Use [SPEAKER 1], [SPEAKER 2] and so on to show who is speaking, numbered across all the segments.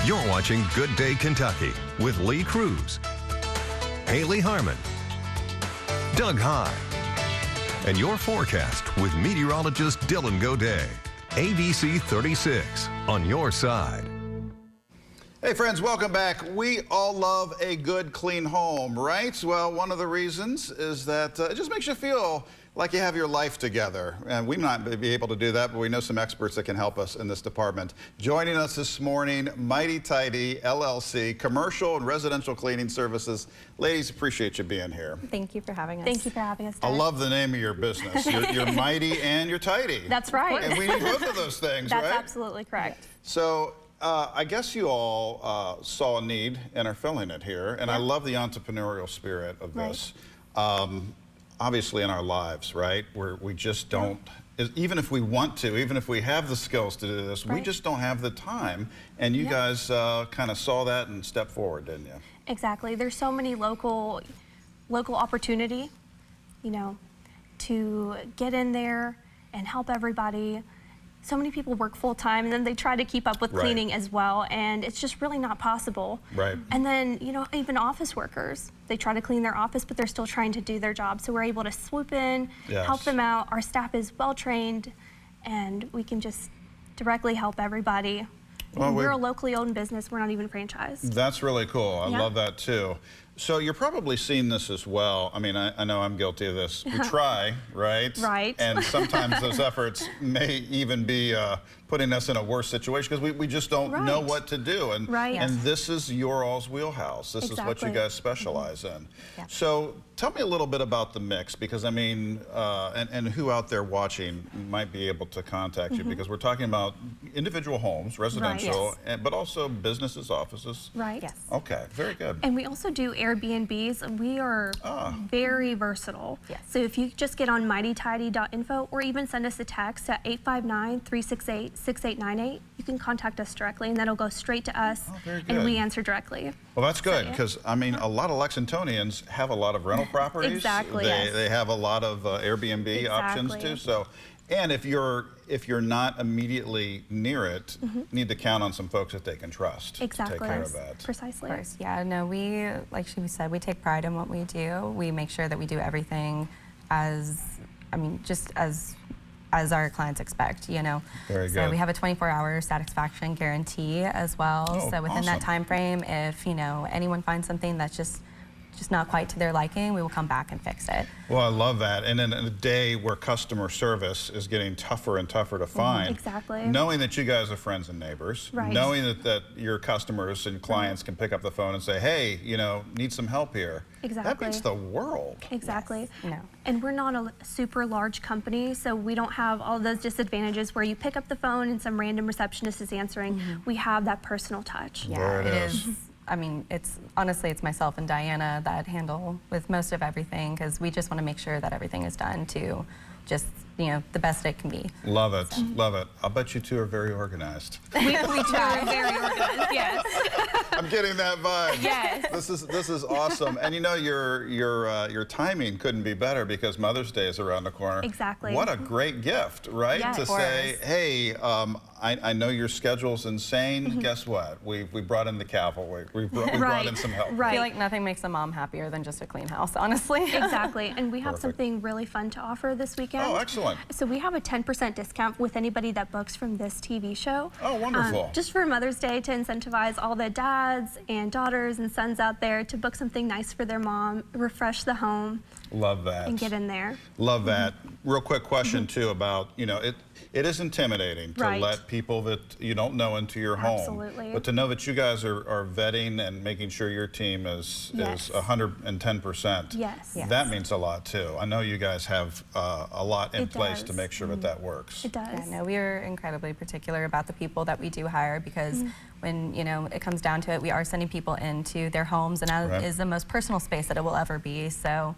[SPEAKER 1] You're watching Good Day Kentucky with Lee Cruz, Haley Harmon, Doug High, and your forecast with meteorologist Dylan Godet. ABC 36 on your side.
[SPEAKER 2] Hey friends, welcome back. We all love a good, clean home, right? Well, one of the reasons is that it just makes you feel like you have your life together. And we might not be able to do that, but we know some experts that can help us in this department. Joining us this morning, Mighty Tidy LLC, commercial and residential cleaning services. Ladies, appreciate you being here.
[SPEAKER 3] Thank you for having us.
[SPEAKER 4] Thank you for having us,
[SPEAKER 2] I
[SPEAKER 4] Doug.
[SPEAKER 2] love the name of your business. You're mighty and you're tidy.
[SPEAKER 4] That's right.
[SPEAKER 2] And we need both of those things,
[SPEAKER 4] That's
[SPEAKER 2] right?
[SPEAKER 4] absolutely correct.
[SPEAKER 2] So I guess you all saw a need and are filling it here, and I love the entrepreneurial spirit of this. Obviously in our lives, right, where we just don't, even if we want to, even if we have the skills to do this, we just don't have the time. And you guys kind of saw that and stepped forward, didn't you?
[SPEAKER 4] Exactly. There's so many local opportunity, you know, to get in there and help everybody. So many people work full time and then they try to keep up with cleaning as well, and it's just really not possible.
[SPEAKER 2] Right.
[SPEAKER 4] And then, you know, even office workers, they try to clean their office, but they're still trying to do their job. So we're able to swoop in, help them out. Our staff is well trained, and we can just directly help everybody.
[SPEAKER 2] Well,
[SPEAKER 4] we're a locally owned business. We're not even franchised.
[SPEAKER 2] That's really cool. I love that too. So you're probably seeing this as well. I mean, I know I'm guilty of this. We try, right?
[SPEAKER 4] Right.
[SPEAKER 2] And sometimes those efforts may even be putting us in a worse situation because we just don't know what to do. And, and this is your all's wheelhouse. This is what you guys specialize in. So tell me a little bit about the mix, because I mean, and who out there watching might be able to contact you, because we're talking about individual homes, residential, but also businesses, offices.
[SPEAKER 4] Right. Yes.
[SPEAKER 2] Okay, very good.
[SPEAKER 4] And we also do Airbnbs. We are very versatile. Yes. So if you just get on mightytidy.info or even send us a text at 859-368-6898, you can contact us directly, and that'll go straight to us, and we answer directly.
[SPEAKER 2] Well, that's good, because I mean, a lot of Lexingtonians have a lot of rental properties.
[SPEAKER 4] Exactly.
[SPEAKER 2] They have a lot of Airbnb options too. So, and if you're not immediately near it, you need to count on some folks that they can trust to take care of that.
[SPEAKER 4] Precisely.
[SPEAKER 3] Of course, yeah. No, we, like she said, we take pride in what we do. We make sure that we do everything as, I mean, just as our clients expect, you know.
[SPEAKER 2] Very good.
[SPEAKER 3] So we have a 24-hour satisfaction guarantee as well. So within that time frame, if, you know, anyone finds something that's just not quite to their liking, we will come back and fix it.
[SPEAKER 2] Well, I love that. And in a day where customer service is getting tougher and tougher to find, knowing that you guys are friends and neighbors, knowing that your customers and clients can pick up the phone and say, hey, you know, need some help here. That makes the world.
[SPEAKER 4] Exactly. And we're not a super large company, so we don't have all those disadvantages where you pick up the phone and some random receptionist is answering. We have that personal touch.
[SPEAKER 3] Yeah, it is. I mean, honestly, it's myself and Diana that handle with most of everything, because we just want to make sure that everything is done to just, you know, the best it can be.
[SPEAKER 2] Love it, love it. I'll bet you two are very organized.
[SPEAKER 4] We try. Very organized, yes.
[SPEAKER 2] I'm getting that vibe.
[SPEAKER 4] Yes.
[SPEAKER 2] This is awesome. And you know, your timing couldn't be better, because Mother's Day is around the corner.
[SPEAKER 4] Exactly.
[SPEAKER 2] What a great gift, right?
[SPEAKER 4] Yeah,
[SPEAKER 2] to say, hey, I know your schedule's insane. Guess what? We brought in the cavalry. We brought in some help.
[SPEAKER 3] I feel like nothing makes a mom happier than just a clean house, honestly.
[SPEAKER 4] Exactly. And we have something really fun to offer this weekend.
[SPEAKER 2] Oh, excellent.
[SPEAKER 4] So we have a 10% discount with anybody that books from this TV show.
[SPEAKER 2] Oh, wonderful.
[SPEAKER 4] Just for Mother's Day, to incentivize all the dads and daughters and sons out there to book something nice for their mom, refresh the home.
[SPEAKER 2] Love that.
[SPEAKER 4] And get in there.
[SPEAKER 2] Love that. Real quick question too about, you know, it is intimidating to let people that you don't know into your home.
[SPEAKER 4] Absolutely.
[SPEAKER 2] But to know that you guys are vetting and making sure your team is 110%.
[SPEAKER 4] Yes.
[SPEAKER 2] That means a lot too. I know you guys have a lot in place to make sure that works.
[SPEAKER 4] It does.
[SPEAKER 3] Yeah, no, we are incredibly particular about the people that we do hire, because when, you know, it comes down to it, we are sending people into their homes, and that is the most personal space that it will ever be. So,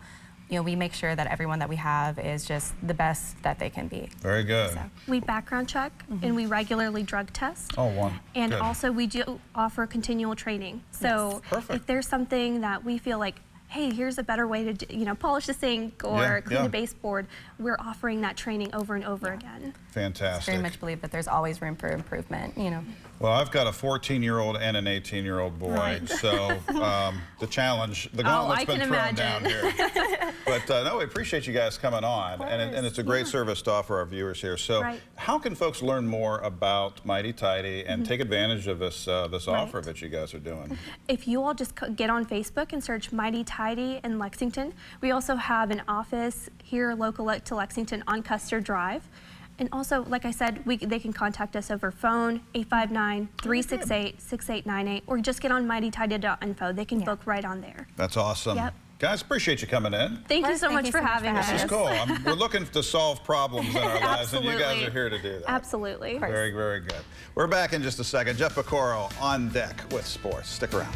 [SPEAKER 3] you know, we make sure that everyone that we have is just the best that they can be.
[SPEAKER 2] Very good.
[SPEAKER 4] So we background check and we regularly drug test. And also we do offer continual training. So if there's something that we feel like, hey, here's a better way to, you know, polish the sink or clean the baseboard, we're offering that training over and over again.
[SPEAKER 2] Fantastic.
[SPEAKER 3] I very much believe that there's always room for improvement, you know.
[SPEAKER 2] Well, I've got a 14-year-old and an 18-year-old boy, right. So the challenge, the gauntlet's been thrown down here. But no, we appreciate you guys coming on, and it's a great service to offer our viewers here. So how can folks learn more about Mighty Tidy and take advantage of this offer that you guys are doing?
[SPEAKER 4] If you all just get on Facebook and search Mighty Tidy in Lexington, we also have an office here local to Lexington on Custer Drive. And also, like I said, they can contact us over phone, 859-368-6898, or just get on mightytidy.info. They can book right on there.
[SPEAKER 2] That's awesome.
[SPEAKER 4] Yep.
[SPEAKER 2] Guys, appreciate you coming in.
[SPEAKER 4] Thank you so much for having us.
[SPEAKER 2] This is cool. We're looking to solve problems in our lives, and you guys are here to do that.
[SPEAKER 4] Absolutely.
[SPEAKER 2] Very, very good. We're back in just a second. Jeff Piecoro on deck with sports. Stick around.